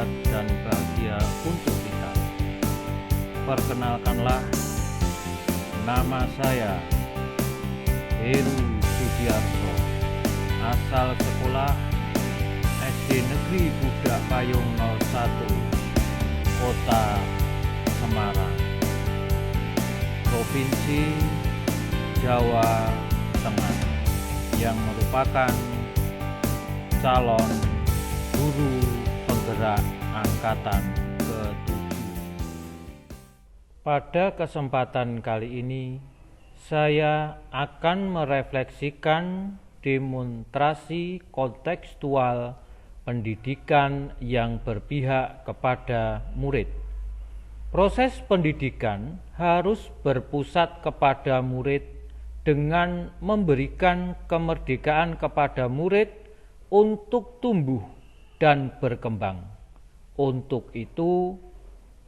sehat dan bahagia untuk kita. Perkenalkanlah, nama saya Heru Sudiarto, asal sekolah SD Negeri Budak Payung 01, Kota Semarang, Provinsi Jawa Tengah, yang merupakan calon guru penggerak angkatan ke-7. Pada kesempatan kali ini, saya akan merefleksikan demonstrasi kontekstual pendidikan yang berpihak kepada murid. Proses pendidikan harus berpusat kepada murid dengan memberikan kemerdekaan kepada murid untuk tumbuh dan berkembang. Untuk itu,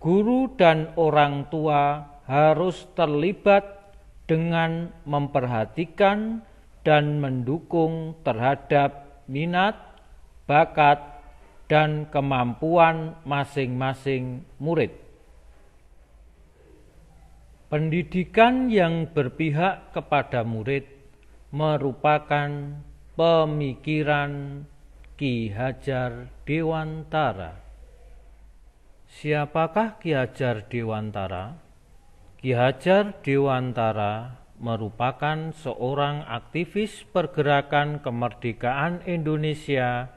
guru dan orang tua harus terlibat dengan memperhatikan dan mendukung terhadap minat, bakat, dan kemampuan masing-masing murid. Pendidikan yang berpihak kepada murid merupakan pemikiran Ki Hajar Dewantara. Siapakah Ki Hajar Dewantara? Ki Hajar Dewantara merupakan seorang aktivis pergerakan kemerdekaan Indonesia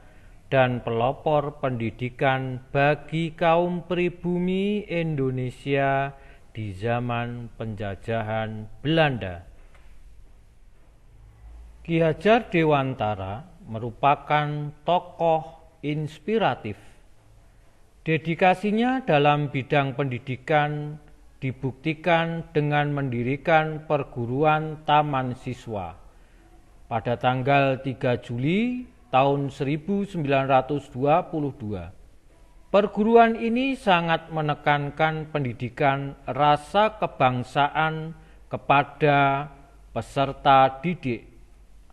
dan pelopor pendidikan bagi kaum pribumi Indonesia di zaman penjajahan Belanda. Ki Hajar Dewantara merupakan tokoh inspiratif. Dedikasinya dalam bidang pendidikan dibuktikan dengan mendirikan perguruan taman siswa pada tanggal 3 Juli tahun 1922. Perguruan ini sangat menekankan pendidikan rasa kebangsaan kepada peserta didik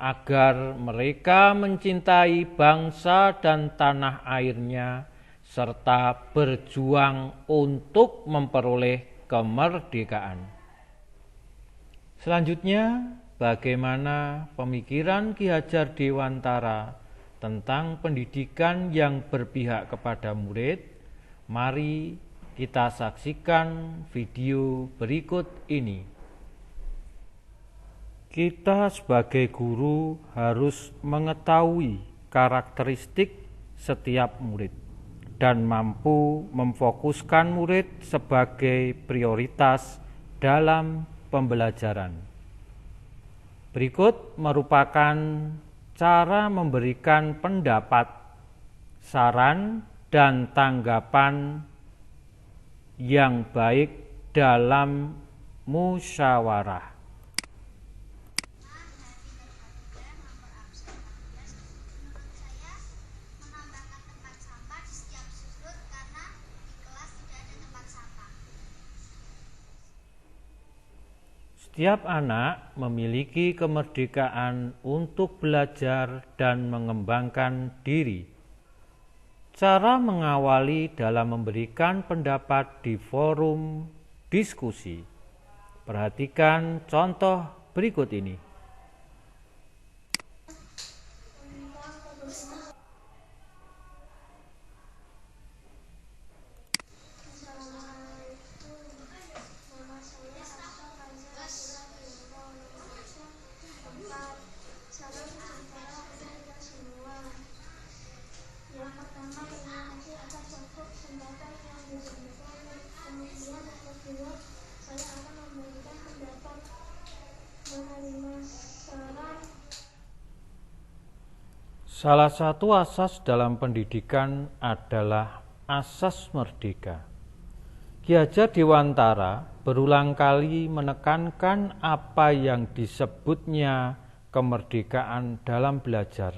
agar mereka mencintai bangsa dan tanah airnya serta berjuang untuk memperoleh kemerdekaan. Selanjutnya, bagaimana pemikiran Ki Hajar Dewantara tentang pendidikan yang berpihak kepada murid? Mari kita saksikan video berikut ini. Kita sebagai guru harus mengetahui karakteristik setiap murid dan mampu memfokuskan murid sebagai prioritas dalam pembelajaran. Berikut merupakan cara memberikan pendapat, saran, dan tanggapan yang baik dalam musyawarah. Setiap anak memiliki kemerdekaan untuk belajar dan mengembangkan diri. Cara mengawali dalam memberikan pendapat di forum diskusi. Perhatikan contoh berikut ini. Salah satu asas dalam pendidikan adalah asas merdeka. Ki Hajar Dewantara berulang kali menekankan apa yang disebutnya kemerdekaan dalam belajar.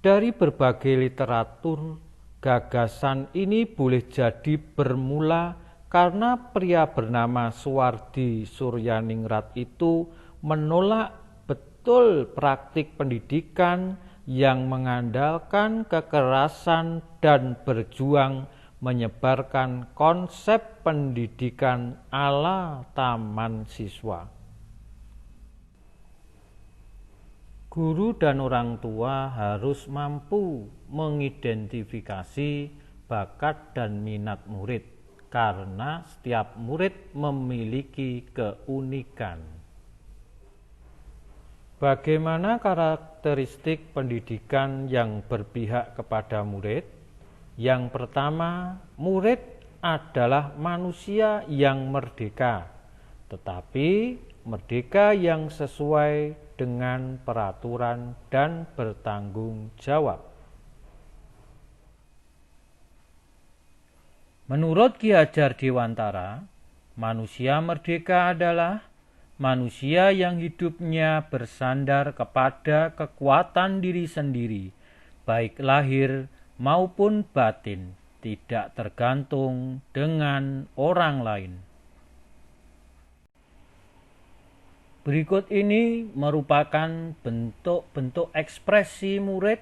Dari berbagai literatur, gagasan ini boleh jadi bermula karena pria bernama Suwardi Suryaningrat itu menolak betul praktik pendidikan yang mengandalkan kekerasan dan berjuang menyebarkan konsep pendidikan ala taman siswa. Guru dan orang tua harus mampu mengidentifikasi bakat dan minat murid, karena setiap murid memiliki keunikan. Bagaimana karakteristik pendidikan yang berpihak kepada murid? Yang pertama, murid adalah manusia yang merdeka, tetapi merdeka yang sesuai dengan peraturan dan bertanggung jawab. Menurut Ki Hajar Dewantara, manusia merdeka adalah manusia yang hidupnya bersandar kepada kekuatan diri sendiri, baik lahir maupun batin, tidak tergantung dengan orang lain. Berikut ini merupakan bentuk-bentuk ekspresi murid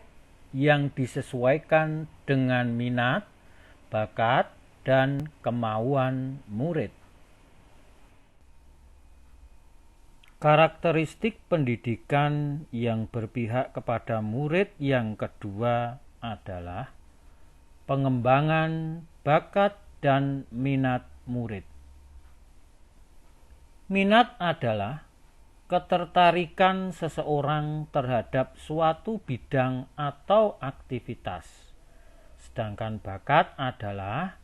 yang disesuaikan dengan minat, bakat, dan kemauan murid. Karakteristik pendidikan yang berpihak kepada murid yang kedua adalah pengembangan bakat dan minat murid. Minat adalah ketertarikan seseorang terhadap suatu bidang atau aktivitas, sedangkan bakat adalah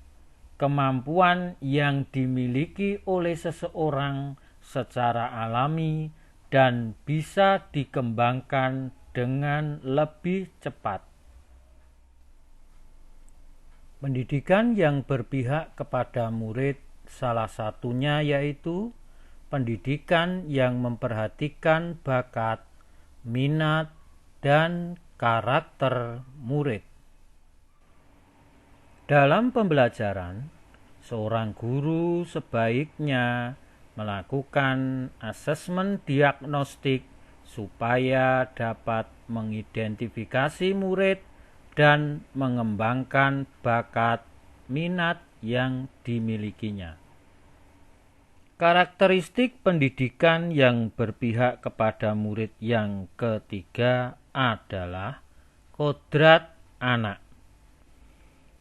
kemampuan yang dimiliki oleh seseorang secara alami dan bisa dikembangkan dengan lebih cepat. Pendidikan yang berpihak kepada murid salah satunya yaitu pendidikan yang memperhatikan bakat, minat, dan karakter murid. Dalam pembelajaran, seorang guru sebaiknya melakukan asesmen diagnostik supaya dapat mengidentifikasi murid dan mengembangkan bakat minat yang dimilikinya. Karakteristik pendidikan yang berpihak kepada murid yang ketiga adalah kodrat anak.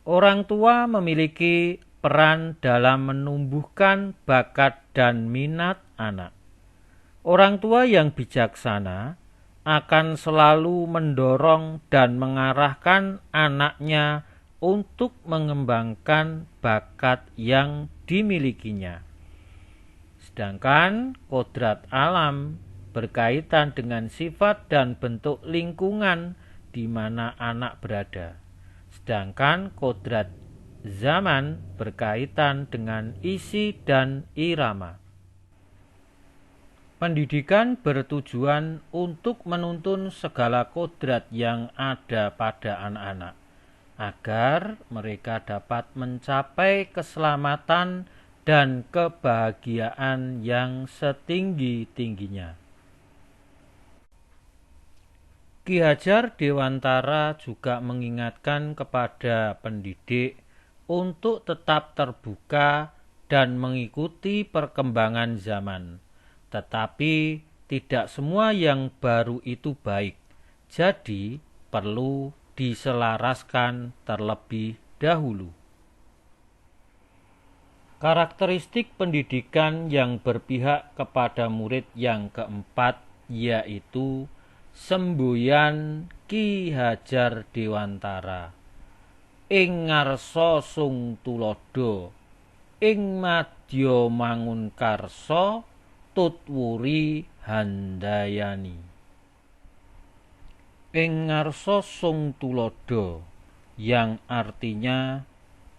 Orang tua memiliki peran dalam menumbuhkan bakat dan minat anak. Orang tua yang bijaksana akan selalu mendorong dan mengarahkan anaknya untuk mengembangkan bakat yang dimilikinya. Sedangkan kodrat alam berkaitan dengan sifat dan bentuk lingkungan di mana anak berada. Sedangkan kodrat zaman berkaitan dengan isi dan irama. Pendidikan bertujuan untuk menuntun segala kodrat yang ada pada anak-anak, agar mereka dapat mencapai keselamatan dan kebahagiaan yang setinggi-tingginya. Ki Hajar Dewantara juga mengingatkan kepada pendidik untuk tetap terbuka dan mengikuti perkembangan zaman. Tetapi tidak semua yang baru itu baik, jadi perlu diselaraskan terlebih dahulu. Karakteristik pendidikan yang berpihak kepada murid yang keempat yaitu semboyan Ki Hajar Dewantara. Ing ngarsa sung tulodo, ing madya mangun karsa, tutwuri handayani. Ing ngarsa sung tulodo, yang artinya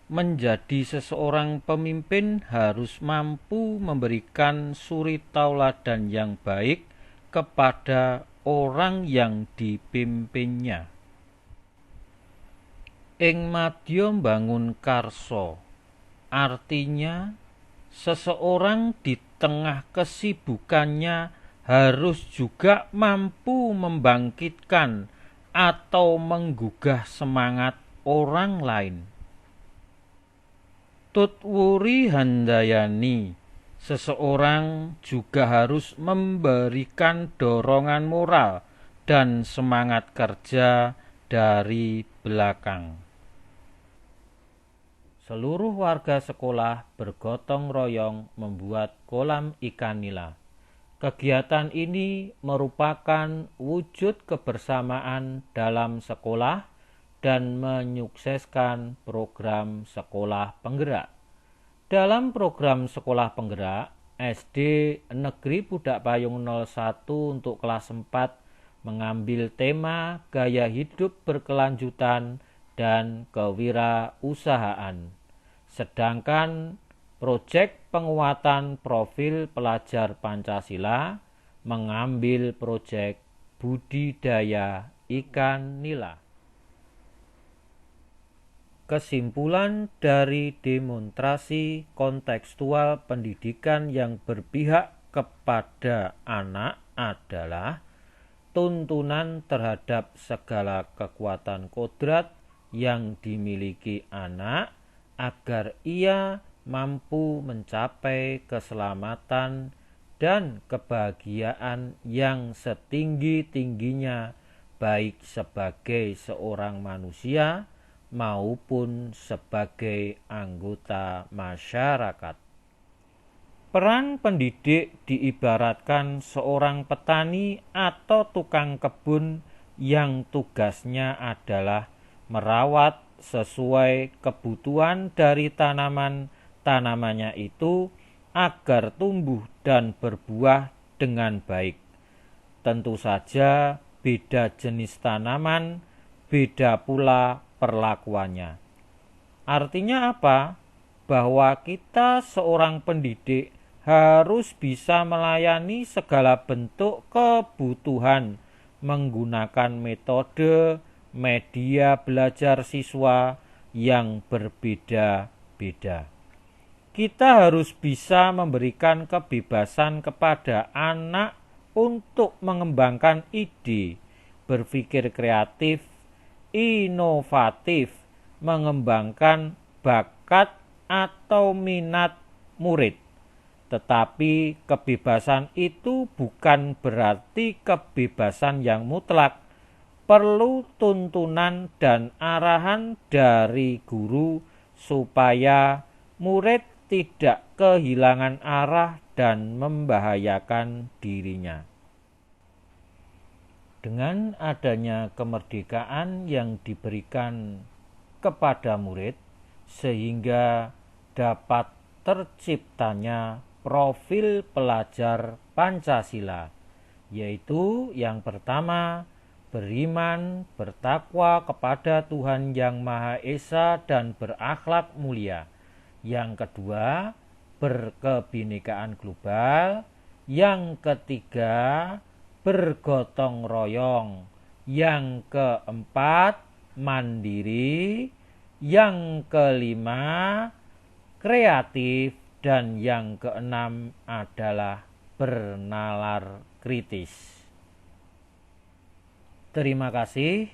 menjadi seseorang pemimpin harus mampu memberikan suri tauladan yang baik kepada orang yang dipimpinnya. Ing madya mbangun karsa, artinya seseorang di tengah kesibukannya harus juga mampu membangkitkan atau menggugah semangat orang lain. Tutwuri handayani, seseorang juga harus memberikan dorongan moral dan semangat kerja dari belakang. Seluruh warga sekolah bergotong royong membuat kolam ikan nila. Kegiatan ini merupakan wujud kebersamaan dalam sekolah dan menyukseskan program sekolah penggerak. Dalam program sekolah penggerak, SD Negeri Pudak Payung 01 untuk kelas 4 mengambil tema gaya hidup berkelanjutan dan kewirausahaan. Sedangkan proyek penguatan profil pelajar Pancasila mengambil proyek budidaya ikan nila. Kesimpulan dari demonstrasi kontekstual pendidikan yang berpihak kepada anak adalah tuntunan terhadap segala kekuatan kodrat yang dimiliki anak agar ia mampu mencapai keselamatan dan kebahagiaan yang setinggi-tingginya baik sebagai seorang manusia maupun sebagai anggota masyarakat. Peran pendidik diibaratkan seorang petani atau tukang kebun yang tugasnya adalah merawat sesuai kebutuhan dari tanamannya itu agar tumbuh dan berbuah dengan baik. Tentu saja beda jenis tanaman, beda pula perlakuannya. Artinya apa? Bahwa kita seorang pendidik harus bisa melayani segala bentuk kebutuhan menggunakan metode media belajar siswa yang berbeda-beda. Kita harus bisa memberikan kebebasan kepada anak untuk mengembangkan ide, berpikir kreatif, inovatif, mengembangkan bakat atau minat murid. Tetapi kebebasan itu bukan berarti kebebasan yang mutlak. Perlu tuntunan dan arahan dari guru supaya murid tidak kehilangan arah dan membahayakan dirinya. Dengan adanya kemerdekaan yang diberikan kepada murid, sehingga dapat terciptanya profil pelajar Pancasila, yaitu yang pertama, beriman, bertakwa kepada Tuhan Yang Maha Esa dan berakhlak mulia. Yang kedua, berkebinekaan global. Yang ketiga, bergotong royong. Yang keempat, mandiri. Yang kelima, kreatif. Dan yang keenam adalah bernalar kritis. Terima kasih,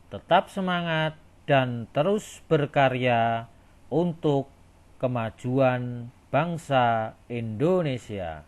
tetap semangat dan terus berkarya untuk kemajuan bangsa Indonesia.